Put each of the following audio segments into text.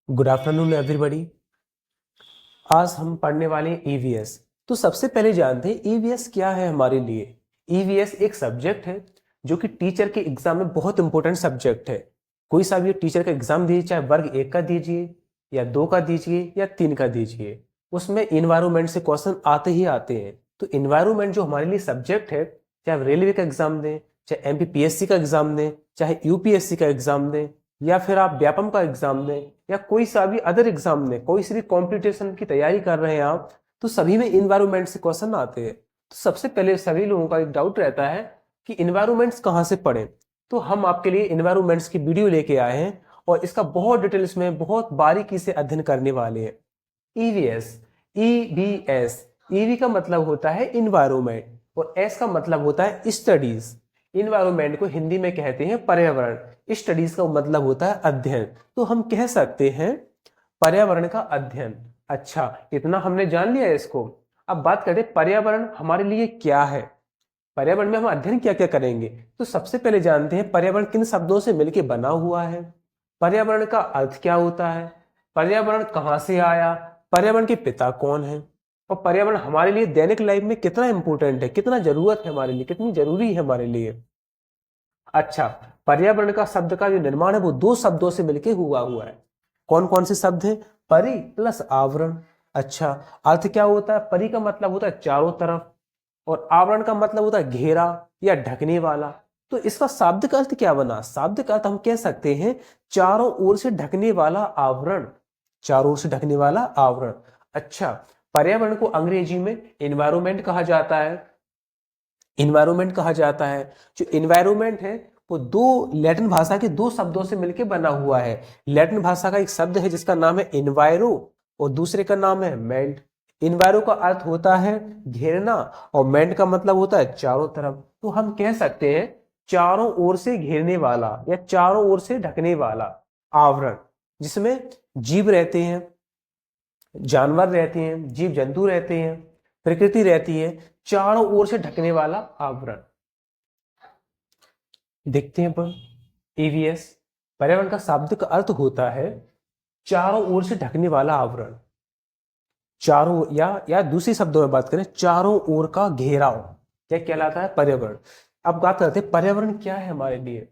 Good afternoon everybody. आज हम पढ़ने वाले हैं ईवीएस। तो सबसे पहले जानते हैं ईवीएस क्या है हमारे लिए। ईवीएस एक सब्जेक्ट है जो कि टीचर के एग्जाम में बहुत इंपॉर्टेंट सब्जेक्ट है। कोई सा भी टीचर का एग्जाम दीजिए, चाहे वर्ग 1 का दीजिए या 2 का दीजिए या 3 का दीजिए, उसमें इन्वायरमेंट से क्वेश्चन आते ही आते हैं। तो इन्वायरमेंट जो हमारे लिए सब्जेक्ट है, चाहे रेलवे का एग्जाम दें, चाहे एमपीपीएससी का एग्जाम दें, चाहे यूपीएससी का एग्जाम दें, या फिर आप व्यापम का एग्जाम दें, या कोई सा भी अदर एग्जाम दें, कोई सी भी कॉम्पिटिशन की तैयारी कर रहे हैं आप, तो सभी में इन्वायरमेंट से क्वेश्चन आते हैं। तो सबसे पहले सभी लोगों का एक डाउट रहता है कि इन्वायरमेंट्स कहाँ से पढ़ें। तो हम आपके लिए इन्वायरमेंट्स की वीडियो लेके आए हैं और इसका बहुत डिटेल्स में बहुत बारीकी से अध्ययन करने वाले हैं। ईवीएस, ईवीएस, ईवी का मतलब होता है इन्वायरमेंट और एस का मतलब होता है स्टडीज। इन्वायरमेंट को हिंदी में कहते हैं पर्यावरण, स्टडीज का मतलब होता है अध्ययन। तो हम कह सकते हैं पर्यावरण का अध्ययन। अच्छा, इतना हमने जान लिया है इसको। अब बात करते हैं पर्यावरण हमारे लिए क्या है। पर्यावरण में हम अध्ययन क्या क्या करेंगे। तो सबसे पहले जानते हैं पर्यावरण किन शब्दों से मिलकर बना हुआ है, पर्यावरण का अर्थ क्या होता है, पर्यावरण कहाँ से आया, पर्यावरण के पिता कौन है, और पर्यावरण हमारे लिए दैनिक लाइफ में कितना इंपॉर्टेंट है, कितना जरूरत है हमारे लिए, कितनी जरूरी है हमारे लिए। अच्छा, पर्यावरण का शब्द का जो निर्माण है वो दो शब्दों से मिलकर हुआ हुआ है। कौन कौन से शब्द हैं? परि प्लस आवरण। अच्छा, अर्थ क्या होता है? परि का मतलब होता है चारों तरफ और आवरण का मतलब होता है घेरा या ढकने वाला। तो इसका शाब्दिक अर्थ क्या बना? शाब्दिक अर्थ हम कह सकते हैं चारों ओर से ढकने वाला आवरण, चारों ओर से ढकने वाला आवरण। अच्छा, पर्यावरण को अंग्रेजी में एनवायरमेंट कहा जाता है, इन्वायरमेंट कहा जाता है। जो इन्वायरमेंट है वो दो लैटिन भाषा के दो शब्दों से मिलकर बना हुआ है। लैटिन भाषा का एक शब्द है जिसका नाम है इन्वायरो और दूसरे का नाम है मेंट। इन्वायरो का अर्थ होता है घेरना और मेंट का मतलब होता है चारों तरफ। तो हम कह सकते हैं चारों ओर से घेरने वाला या चारों ओर से ढकने वाला आवरण, जिसमें जीव रहते हैं, जानवर रहते हैं, जीव जंतु रहते हैं, प्रकृति रहती है, चारों ओर से ढकने वाला आवरण। देखते हैं पर ईवीएस, पर्यावरण का शाब्दिक अर्थ होता है चारों ओर से ढकने वाला आवरण। चारों या दूसरी शब्दों में बात करें, चारों ओर का घेराव क्या कहलाता है? पर्यावरण। अब बात करते हैं पर्यावरण क्या है हमारे लिए।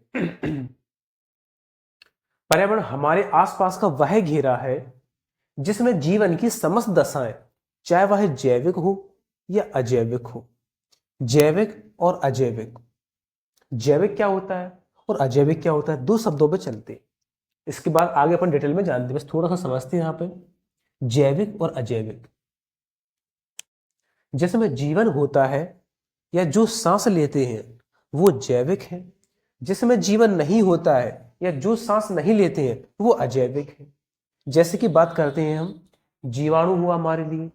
पर्यावरण हमारे आसपास का वह घेरा है जिसमें जीवन की समस्त दशाएं, चाहे वह जैविक हो या अजैविक हो। जैविक और अजैविक, जैविक क्या होता है और अजैविक क्या होता है, दो शब्दों पे चलते हैं। इसके बाद आगे अपन डिटेल में जानते हैं, बस थोड़ा सा समझते हैं यहाँ पे। जैविक और अजैविक, जिसमें जीवन होता है या जो सांस लेते हैं वो जैविक है, जिसमें जीवन नहीं होता है या जो सांस नहीं लेते हैं वो अजैविक है। जैसे कि बात करते हैं हम, जीवाणु हुआ हमारे लिए,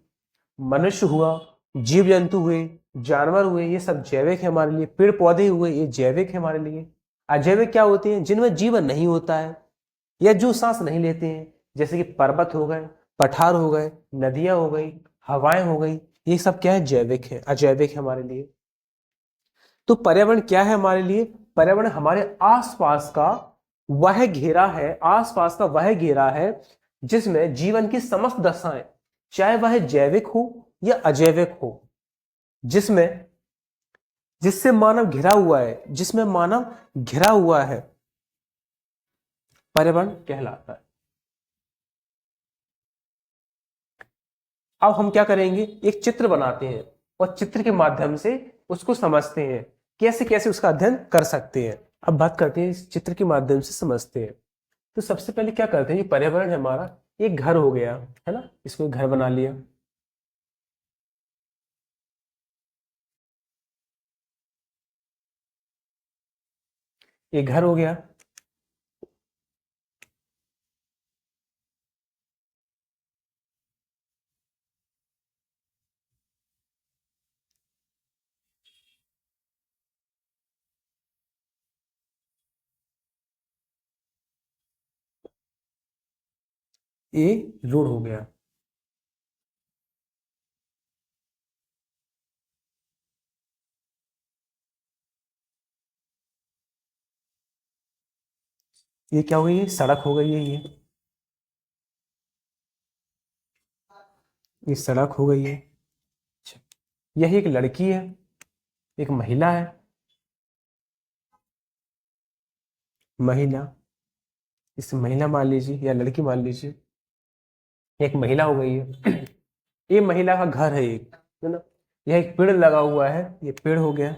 मनुष्य हुआ, जीव जंतु हुए, जानवर हुए, ये सब जैविक है हमारे लिए। पेड़ पौधे हुए, ये जैविक है हमारे लिए। अजैविक क्या होते हैं? जिनमें जीवन नहीं होता है या जो सांस नहीं लेते हैं, जैसे कि पर्वत हो गए, पठार हो गए, नदियां हो गई, हवाएं हो गई, ये सब क्या है? जैविक है, अजैविक है हमारे लिए। तो पर्यावरण क्या है हमारे लिए? पर्यावरण हमारे आसपास का वह घेरा है, आसपास का वह घेरा है जिसमें जीवन की समस्त दशाएं, चाहे वह जैविक हो या अजैविक हो, जिसमें जिससे मानव घिरा हुआ है, जिसमें मानव घिरा हुआ है, पर्यावरण कहलाता है। अब हम क्या करेंगे, एक चित्र बनाते हैं और चित्र के माध्यम से उसको समझते हैं, कैसे कैसे उसका अध्ययन कर सकते हैं। अब बात करते हैं, इस चित्र के माध्यम से समझते हैं। तो सबसे पहले क्या करते हैं, ये पर्यावरण है हमारा, एक घर हो गया है ना, इसको एक घर बना लिया। एक घर हो गया। ये रोड हो गया। ये क्या हो गई? ये सड़क हो गई है ये। ये सड़क हो गई है। अच्छा, यही एक लड़की है, एक महिला है, महिला, इस महिला मान लीजिए या लड़की मान लीजिए, एक महिला हो गई है। ये महिला का घर है एक, है ना। यह एक पेड़ लगा हुआ है, ये पेड़ हो गया।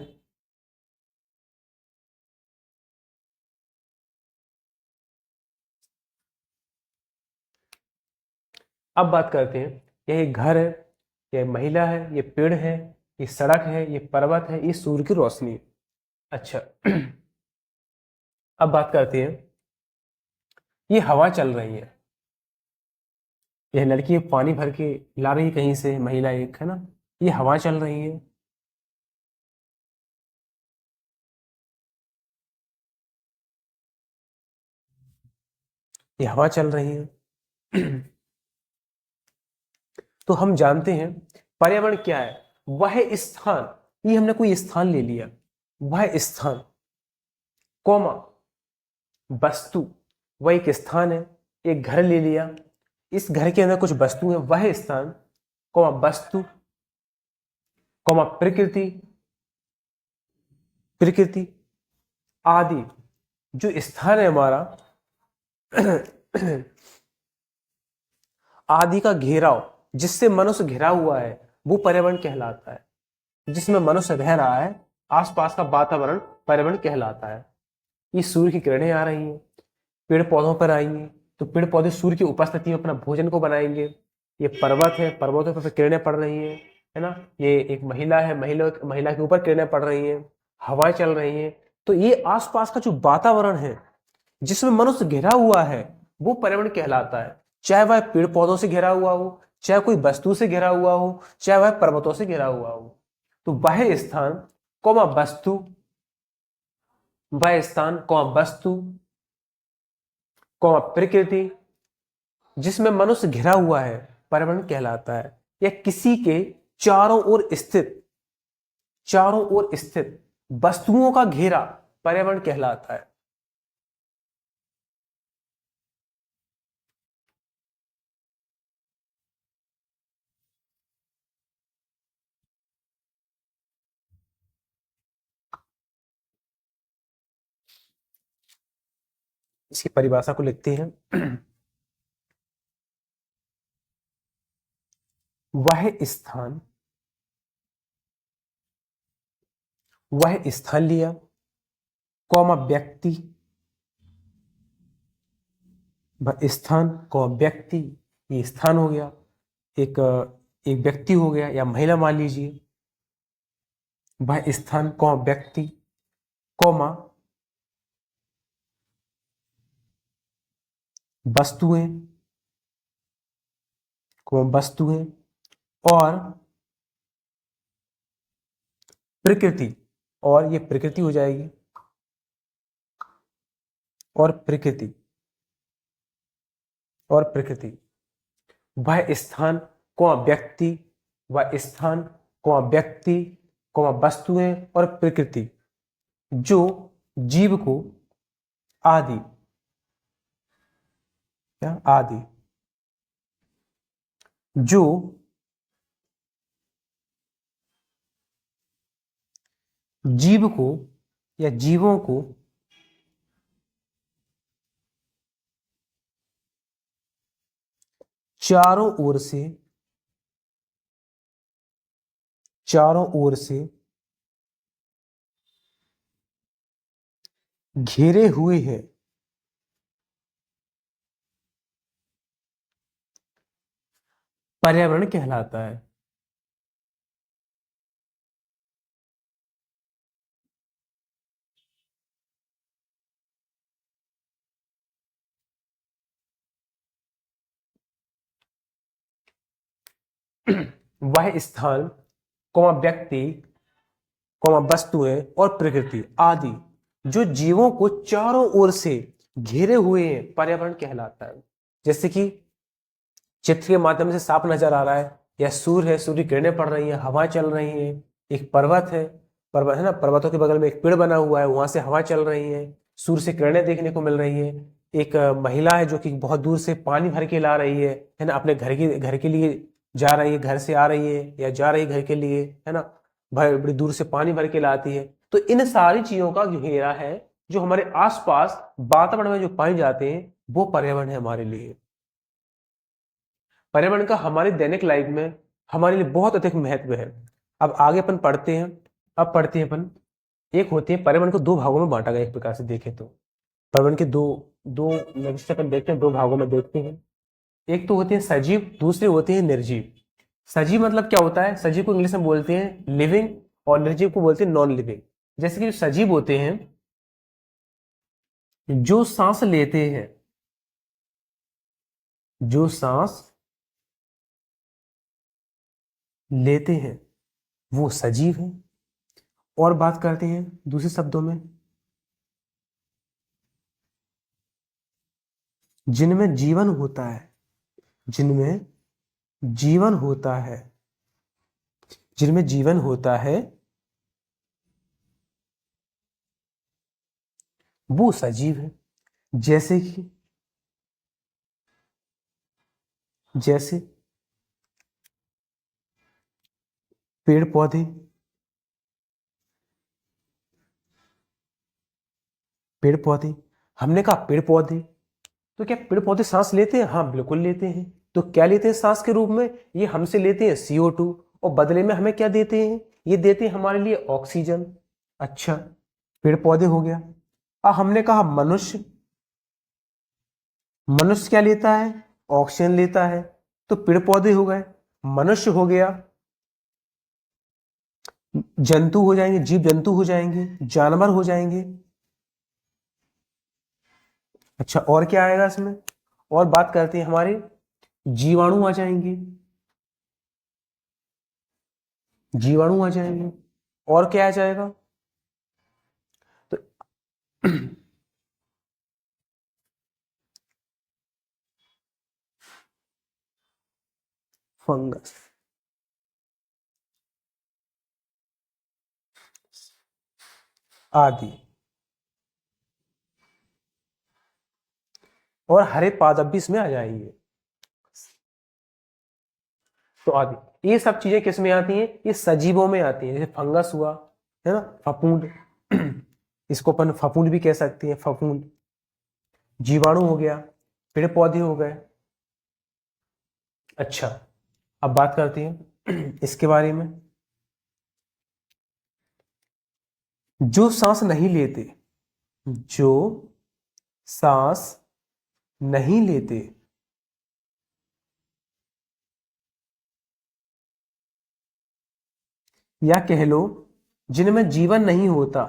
अब बात करते हैं, यह एक घर है, यह महिला है, ये पेड़ है, ये सड़क है, ये पर्वत है, ये सूर्य की रोशनी है। अच्छा, अब बात करते हैं, ये हवा चल रही है, यह लड़की पानी भर के ला रही है कहीं से, महिला एक, है ना। ये हवा चल रही है। ये हवा चल रही है। तो हम जानते हैं पर्यावरण क्या है, वह स्थान, ये हमने कोई स्थान ले लिया, वह स्थान, कौमा, वस्तु, वह एक स्थान है, एक घर ले लिया, इस घर के अंदर कुछ वस्तु है, वह स्थान, कौमा वस्तु, कौमा प्रकृति, प्रकृति आदि, जो स्थान है हमारा, आदि का घेराव, जिससे मनुष्य घिरा हुआ है, वो पर्यावरण कहलाता है। जिसमें मनुष्य रह रहा है, आसपास का वातावरण पर्यावरण कहलाता है। ये सूर्य की किरणें आ रही हैं, पेड़ पौधों पर आएंगी, तो पेड़ पौधे सूर्य की उपस्थिति में अपना भोजन को बनाएंगे। ये पर्वत है, पर्वतों पर किरणें पड़ रही हैं, है ना। ये एक महिला है, महिला के ऊपर किरणें पड़ रही हैं, हवाएं चल रही हैं। तो ये आसपास का जो वातावरण है, जिसमें मनुष्य घिरा हुआ है, वो पर्यावरण कहलाता है। चाहे वह पेड़ पौधों से घिरा हुआ हो, चाहे कोई वस्तु से घिरा हुआ हो, चाहे वह पर्वतों से घिरा हुआ हो। तो वह स्थान, कौमा वस्तु, वह स्थान, कौमा वस्तु, कौमा प्रकृति, जिसमें मनुष्य घिरा हुआ है, पर्यावरण कहलाता है। या किसी के चारों ओर स्थित, चारों ओर स्थित वस्तुओं का घेरा पर्यावरण कहलाता है। इसकी परिभाषा को लिखते हैं। वह स्थान, वह स्थान लिया, कौमा व्यक्ति, वह स्थान, कौमा व्यक्ति, ये स्थान हो गया, एक एक व्यक्ति हो गया या महिला मान लीजिए। वह स्थान, कौमा व्यक्ति, कौमा वस्तुएं, कौमा वस्तुएं, और प्रकृति, और ये प्रकृति हो जाएगी, और प्रकृति, और प्रकृति। वह स्थान, कौमा व्यक्ति, वह स्थान, कौमा व्यक्ति, कौमा वस्तुएं और प्रकृति, जो जीव को आदि, क्या आदि, जो जीव को या जीवों को चारों ओर से, चारों ओर से घेरे हुए हैं, पर्यावरण कहलाता है। वह स्थान, कौमा व्यक्ति, कौमा वस्तुएं और प्रकृति आदि, जो जीवों को चारों ओर से घेरे हुए हैं, पर्यावरण कहलाता है। जैसे कि चित्र के माध्यम से साफ नजर आ रहा है, यह सूर्य है, सूर्य की किरणें पड़ रही है, हवा चल रही है। एक पर्वत है, पर्वत है ना, पर्वतों के बगल में एक पेड़ बना हुआ है, वहां से हवा चल रही है, सूर्य से किरणें देखने को मिल रही है। एक महिला है जो कि बहुत दूर से पानी भर के ला रही है ना, अपने घर के लिए जा रही है, घर से आ रही है या जा रही है घर के लिए, है ना, बड़ी दूर से पानी भर के लाती है। तो इन सारी चीजों का जो घेरा है, जो हमारे आसपास वातावरण में जो पाए जाते हैं, वो पर्यावरण है हमारे लिए। पर्यावरण का हमारी दैनिक लाइफ में हमारे लिए बहुत अधिक महत्व है। अब आगे अपन पढ़ते हैं। अब पढ़ते हैं अपन, एक होती है पर्यावरण को दो भागों में बांटा गया एक प्रकार से देखें तो। पर्यावरण के दो दो जैसे अपन देखते हैं, दो भागों में देखते हैं। एक तो होते हैं सजीव, दूसरे होते हैं निर्जीव। सजीव मतलब क्या होता है? सजीव को इंग्लिश में बोलते हैं लिविंग और निर्जीव को बोलते हैं नॉन लिविंग। जैसे कि जो सजीव होते हैं, जो सांस लेते हैं, जो सांस लेते हैं, वो सजीव है। और बात करते हैं दूसरे शब्दों में, जिनमें जीवन होता है, जिनमें जीवन होता है, जिनमें जीवन होता है, वो सजीव है। जैसे कि जैसे पेड़ पौधे, पेड़ पौधे, हमने कहा पेड़ पौधे, तो क्या पेड़ पौधे सांस लेते हैं? हाँ बिल्कुल लेते हैं। तो क्या लेते हैं सांस के रूप में? ये हमसे लेते हैं CO2, और बदले में हमें क्या देते हैं? ये देते हैं हमारे लिए ऑक्सीजन। अच्छा, पेड़ पौधे हो गया। अब हमने कहा मनुष्य, मनुष्य क्या लेता है? ऑक्सीजन लेता है। तो पेड़ पौधे हो गए, मनुष्य हो गया, जंतु हो जाएंगे, जीव जंतु हो जाएंगे, जानवर हो जाएंगे। अच्छा, और क्या आएगा इसमें? और बात करते हैं, हमारे जीवाणु आ जाएंगे, जीवाणु आ जाएंगे। और क्या आ जाएगा? तो फंगस, आदि। और हरे पादप भी इसमें आ जाएंगे। तो आदि, ये सब चीजें किस में आती हैं? ये सजीवों में आती हैं। जैसे फंगस हुआ, है ना, फफूंद, इसको अपन फफूंद भी कह सकते हैं, फफूंद। जीवाणु हो गया, पेड़ पौधे हो गए। अच्छा, अब बात करते हैं इसके बारे में। जो सांस नहीं लेते, जो सांस नहीं लेते, या कह लो जिनमें जीवन नहीं होता,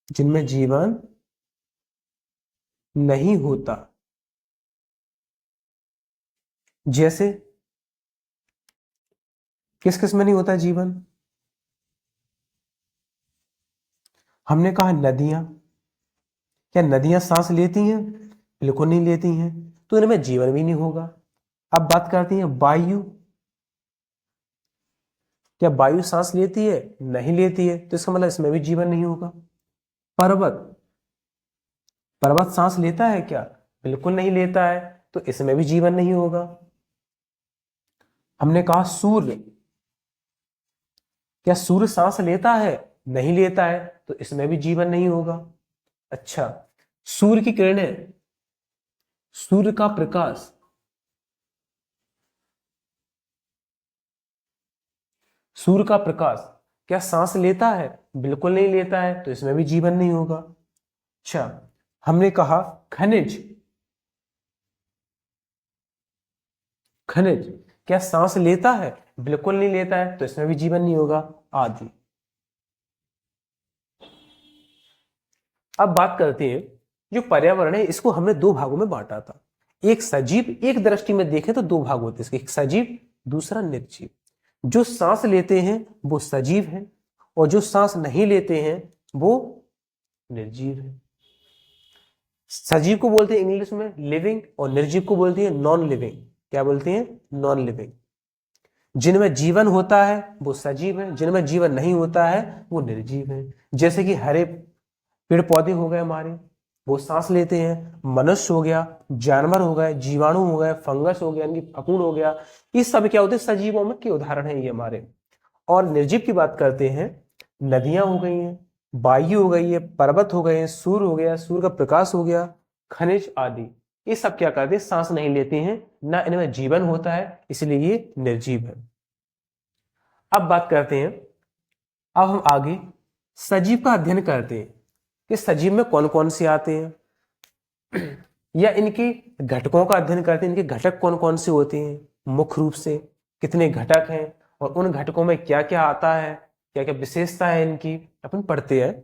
जिनमें जीवन नहीं होता। जैसे किस किस में नहीं होता जीवन? हमने कहा नदियां। क्या नदियां सांस लेती हैं? बिल्कुल नहीं लेती हैं, तो इनमें जीवन भी नहीं होगा। अब बात करती हैं वायु। क्या वायु सांस लेती है? नहीं लेती है, तो इसका मतलब इसमें भी जीवन नहीं होगा। पर्वत, पर्वत सांस लेता है क्या? बिल्कुल नहीं लेता है, तो इसमें भी जीवन नहीं होगा। हमने कहा सूर्य। क्या सूर्य सांस लेता है? नहीं लेता है, तो इसमें भी जीवन नहीं होगा। अच्छा, सूर्य की किरणें, सूर्य का प्रकाश, सूर्य का प्रकाश क्या सांस लेता है? बिल्कुल नहीं लेता है, तो इसमें भी जीवन नहीं होगा। अच्छा, हमने कहा खनिज, खनिज क्या सांस लेता है? बिल्कुल नहीं लेता है, तो इसमें भी जीवन नहीं होगा, आदि। अब बात करते हैं, जो पर्यावरण है इसको हमने दो भागों में बांटा था। एक सजीव, एक दृष्टि में देखें तो दो भाग होते हैं इसके, एक सजीव, दूसरा निर्जीव। जो सांस लेते हैं वो सजीव है, और जो सांस नहीं लेते हैं वो निर्जीव है। सजीव को बोलते हैं इंग्लिश में लिविंग, और निर्जीव को बोलते हैं नॉन लिविंग। क्या बोलते हैं? Non living. जिनमें जीवन होता है वो सजीव है, जिनमें जीवन नहीं होता है वो निर्जीव है। जैसे कि हरे पेड़ पौधे हो गए हमारे, वो सांस लेते हैं। मनुष्य हो गया, जानवर हो गए, जीवाणु हो गए, फंगस हो गया, यानी कि फफूंद हो गया, ये सब क्या होते हैं, सजीवों में के उदाहरण है ये हमारे। और निर्जीव की बात करते हैं, नदियां हो गई हैं, वायु हो गई है, पर्वत हो गए हैं, सूर्य हो गया, सूर्य का प्रकाश हो गया, खनिज आदि, ये सब क्या करते हैं, सांस नहीं लेते हैं, ना इनमें जीवन होता है, इसलिए ये निर्जीव है। अब बात करते हैं, अब हम आगे सजीव का अध्ययन करते हैं कि सजीव में कौन कौन से आते हैं या इनके घटकों का अध्ययन करते हैं, इनके घटक कौन कौन से होते हैं, मुख्य रूप से कितने घटक हैं और उन घटकों में क्या क्या आता है, क्या क्या विशेषता है इनकी, अपन पढ़ते हैं।